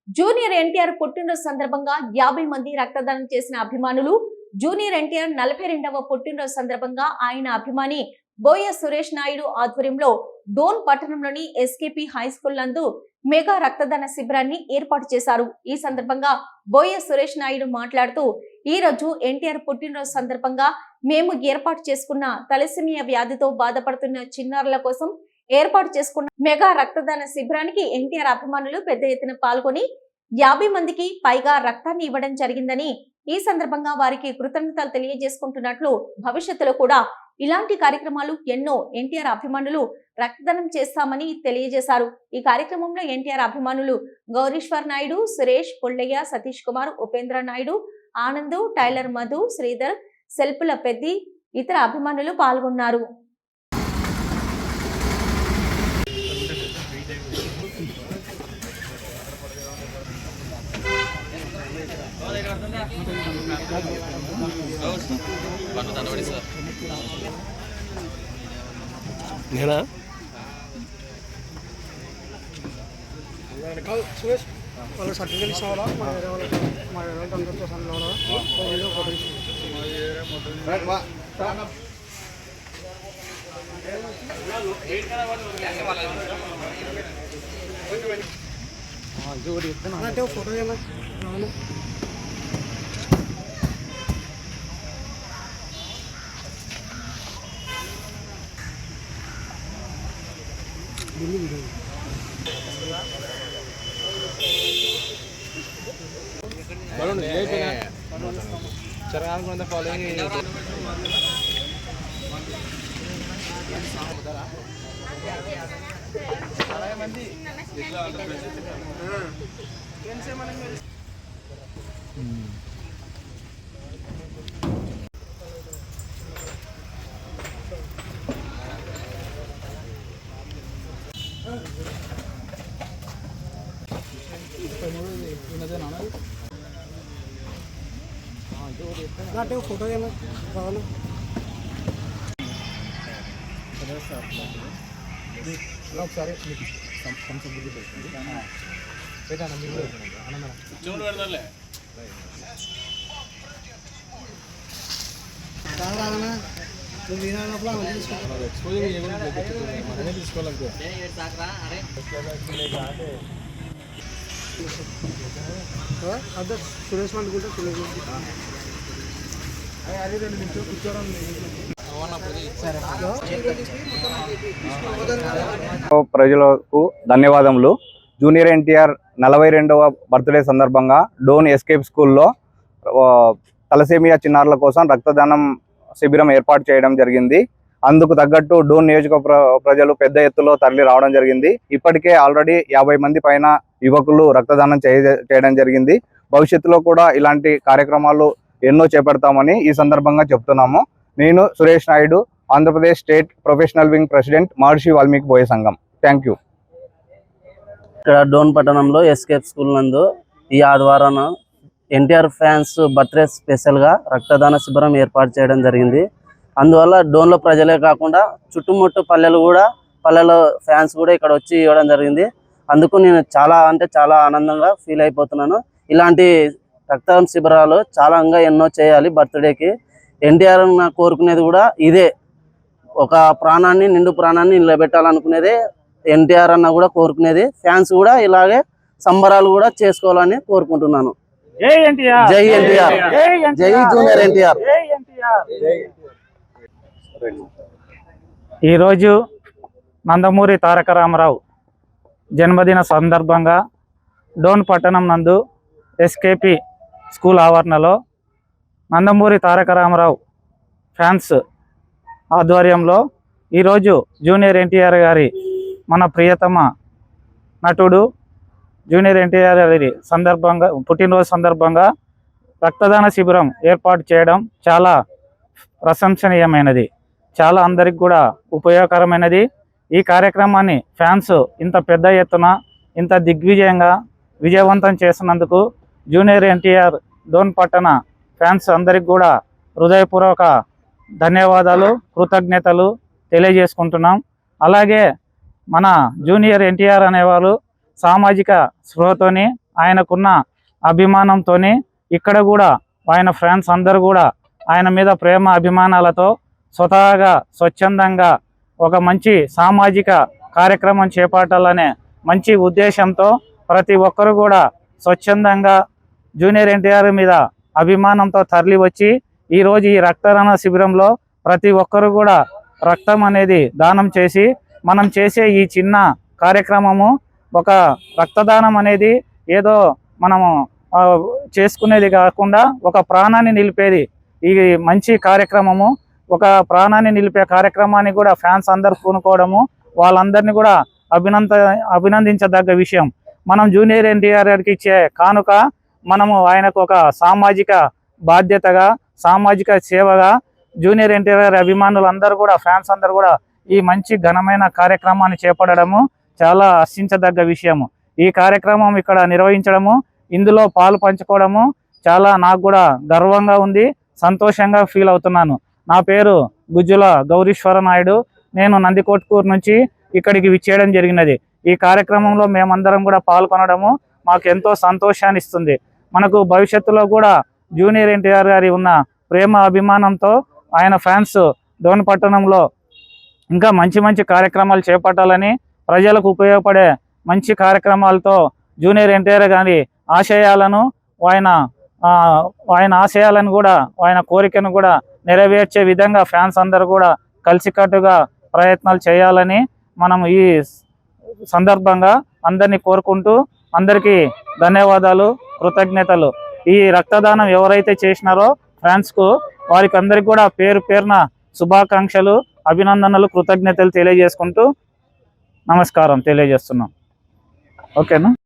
Junior NTR పుట్టినరోజు సందర్భంగా 50 మంది రక్తదానం చేసిన అభిమానులు. జూనియర్ ఎన్టీఆర్ 42వ పుట్టినరోజు సందర్భంగా ఆయన అభిమాని బోయ సురేష్ నాయుడు ఆధ్వర్యంలో డోన్ పట్టణంలోని ఎస్కేపీ హై స్కూల్ నందు మెగా రక్తదాన శిబిరాన్ని ఏర్పాటు చేశారు. ఈ సందర్భంగా బోయ సురేష్ నాయుడు మాట్లాడుతూ, ఈ రోజు ఎన్టీఆర్ పుట్టినరోజు సందర్భంగా మేము ఏర్పాటు చేసుకున్న తలసేమియా వ్యాధితో బాధపడుతున్న చిన్నారుల కోసం ఏర్పాటు చేసుకున్న మెగా రక్తదాన శిబిరానికి ఎన్టీఆర్ అభిమానులు పెద్ద ఎత్తున పాల్గొని 50 మందికి పైగా రక్తాన్ని ఇవ్వడం జరిగిందని, ఈ సందర్భంగా వారికి కృతజ్ఞతలు తెలియజేసుకుంటున్నట్లు, భవిష్యత్తులో కూడా ఇలాంటి కార్యక్రమాలు ఎన్నో ఎన్టీఆర్ అభిమానులు రక్తదానం చేస్తామని తెలియజేశారు. ఈ కార్యక్రమంలో ఎన్టీఆర్ అభిమానులు గౌరీశ్వర్ నాయుడు, సురేష్, పొల్లయ్య, సతీష్ కుమార్, ఉపేంద్ర నాయుడు, ఆనంద్, టైలర్ మధు, శ్రీధర్, సెల్పుల పెద్ది, ఇతర అభిమానులు పాల్గొన్నారు. నేనా వాళ్ళ సర్టిఫికేట్ ఇస్తావాలా మా వేరే వాళ్ళకి అందరితో అంటే ఫోటో ఏమన్నా చరగానుకున్న ఫాలోయింగ్ అంటే ఫోటో ఏమన్నా కావాలి ఒకసారి అదే సురేష్ అనుకుంటా సురేష్ ప్రజలకు ధన్యవాదములు. జూనియర్ ఎన్టీఆర్ 42వ బర్త్డే సందర్భంగా డోన్ ఎస్కేప్ స్కూల్లో తలసేమియా చిన్నారుల కోసం రక్తదానం శిబిరం ఏర్పాటు చేయడం జరిగింది. అందుకు తగ్గట్టు డోన్ నియోజక ప్రజలు పెద్ద ఎత్తులో తరలి రావడం జరిగింది. ఇప్పటికే ఆల్రెడీ 50 మంది పైన యువకులు రక్తదానం చేయడం జరిగింది. భవిష్యత్తులో కూడా ఇలాంటి కార్యక్రమాలు ఎన్నో చేపడతామని ఈ సందర్భంగా చెప్తున్నాము. నేను Suresh Naidu, Andhra Pradesh state professional wing president, Maharshi Valmiki Boya Sangham. Thank you. ఇక్కడ డోన్ పట్టణంలో ఎస్కేప్ స్కూల్ నందు ఈ ఆదివారం ఎన్టీఆర్ ఫ్యాన్స్ బర్త్డే స్పెషల్గా రక్తదాన శిబిరం ఏర్పాటు చేయడం జరిగింది. అందువల్ల డోన్లో ప్రజలే కాకుండా చుట్టుముట్టు పల్లెల ఫ్యాన్స్ కూడా ఇక్కడ వచ్చి ఇవ్వడం జరిగింది. అందుకు నేను చాలా ఆనందంగా ఫీల్ అయిపోతున్నాను. ఇలాంటి రక్తదాన శిబిరాలు చాలా ఎన్నో చేయాలి. బర్త్డేకి ఎన్టీఆర్ కోరుకునేది కూడా ఇదే, ఒక నిండు ప్రాణాన్ని నిలబెట్టాలనుకునేది ఎన్టీఆర్ అన్న కూడా కోరుకునేది. ఫ్యాన్స్ కూడా ఇలాగే సంబరాలు కూడా చేసుకోవాలని కోరుకుంటున్నాను. జై ఎన్టీఆర్, జై ఎన్టీఆర్, జై జూనియర్ ఎన్టీఆర్. ఈరోజు నందమూరి తారక రామారావు జన్మదిన సందర్భంగా డోన్ పట్టణం నందు ఎస్కేపీ స్కూల్ ఆవరణలో నందమూరి తారక రామారావు ఫ్యాన్స్ ఆధ్వర్యంలో ఈరోజు జూనియర్ ఎన్టీఆర్ గారి, మన ప్రియతమ నటుడు జూనియర్ ఎన్టీఆర్ గారి పుట్టినరోజు సందర్భంగా రక్తదాన శిబిరం ఏర్పాటు చేయడం చాలా ప్రశంసనీయమైనది, చాలా అందరికి కూడా ఉపయోగకరమైనది. ఈ కార్యక్రమాన్ని ఫ్యాన్స్ ఇంత పెద్ద ఎత్తున ఇంత దిగ్విజయంగా విజయవంతం చేసినందుకు జూనియర్ ఎన్టీఆర్ డోన్ పట్టణ ఫ్యాన్స్ అందరికి కూడా హృదయపూర్వక ధన్యవాదాలు, కృతజ్ఞతలు తెలియజేసుకుంటున్నాం. అలాగే మన జూనియర్ ఎన్టీఆర్ అనేవారు సామాజిక స్పృహతోని ఆయనకున్న అభిమానంతోనే ఇక్కడ కూడా ఆయన ఫ్యాన్స్ అందరూ కూడా ఆయన మీద ప్రేమ అభిమానాలతో స్వతహాగా స్వచ్ఛందంగా ఒక మంచి సామాజిక కార్యక్రమం చేపట్టాలనే మంచి ఉద్దేశంతో ప్రతి ఒక్కరు కూడా స్వచ్ఛందంగా జూనియర్ ఎన్టీఆర్ మీద అభిమానంతో తరలి వచ్చి ఈరోజు ఈ రక్తదాన శిబిరంలో ప్రతి ఒక్కరు కూడా రక్తం అనేది దానం చేసి మనం చేసే ఈ చిన్న కార్యక్రమము ఒక రక్తదానం అనేది ఏదో మనము చేసుకునేది కాకుండా ఒక ప్రాణాన్ని నిలిపేది ఈ మంచి కార్యక్రమము. ఒక ప్రాణాన్ని నిలిపే కార్యక్రమాన్ని కూడా ఫ్యాన్స్ అందరు పూనుకోవడము వాళ్ళందరినీ కూడా అభినందించదగ్గ విషయం. మనం జూనియర్ ఎన్టీఆర్ గారికి ఇచ్చే కానుక మనము ఆయనకు ఒక సామాజిక బాధ్యతగా సామాజిక సేవగా జూనియర్ ఎన్టీఆర్ అభిమానులు అందరూ కూడా ఫ్యాన్స్ అందరూ కూడా ఈ మంచి ఘనమైన కార్యక్రమాన్ని చేపట్టడము చాలా హర్షించదగ్గ విషయము. ఈ కార్యక్రమం ఇక్కడ నిర్వహించడము ఇందులో పాలు పంచుకోవడము చాలా నాకు కూడా గర్వంగా ఉంది, సంతోషంగా ఫీల్ అవుతున్నాను. నా పేరు గుజ్జుల గౌరీశ్వర నాయుడు. నేను నందికొట్కూరు నుంచి ఇక్కడికి విచ్చేయడం జరిగినది. ఈ కార్యక్రమంలో మేమందరం కూడా పాల్గొనడము మాకు ఎంతో సంతోషాన్ని ఇస్తుంది. మనకు భవిష్యత్తులో కూడా జూనియర్ ఎన్టీఆర్ గారి ఉన్న ప్రేమ అభిమానంతో ఆయన ఫ్యాన్స్ డోన్ పట్టణంలో ఇంకా మంచి మంచి కార్యక్రమాలు చేపట్టాలని ప్రజలకు ఉపయోగపడే మంచి కార్యక్రమాలతో జూనియర్ ఎన్టీఆర్ గారి ఆశయాలను ఆయన ఆశయాలను కూడా ఆయన కోరికను కూడా నెరవేర్చే విధంగా ఫ్యాన్స్ అందరూ కూడా కలిసికట్టుగా ప్రయత్నాలు చేయాలని మనం ఈ సందర్భంగా అందరినీ కోరుకుంటూ అందరికీ ధన్యవాదాలు, కృతజ్ఞతలు. ఈ రక్తదానం ఎవరైతే చేసినారో ఫ్యాన్స్కు వారికి అందరికి కూడా పేరు పేరున శుభాకాంక్షలు, అభినందనలు, కృతజ్ఞతలు తెలియజేసుకుంటూ నమస్కారం తెలియజేస్తున్నాం. ఓకేనా.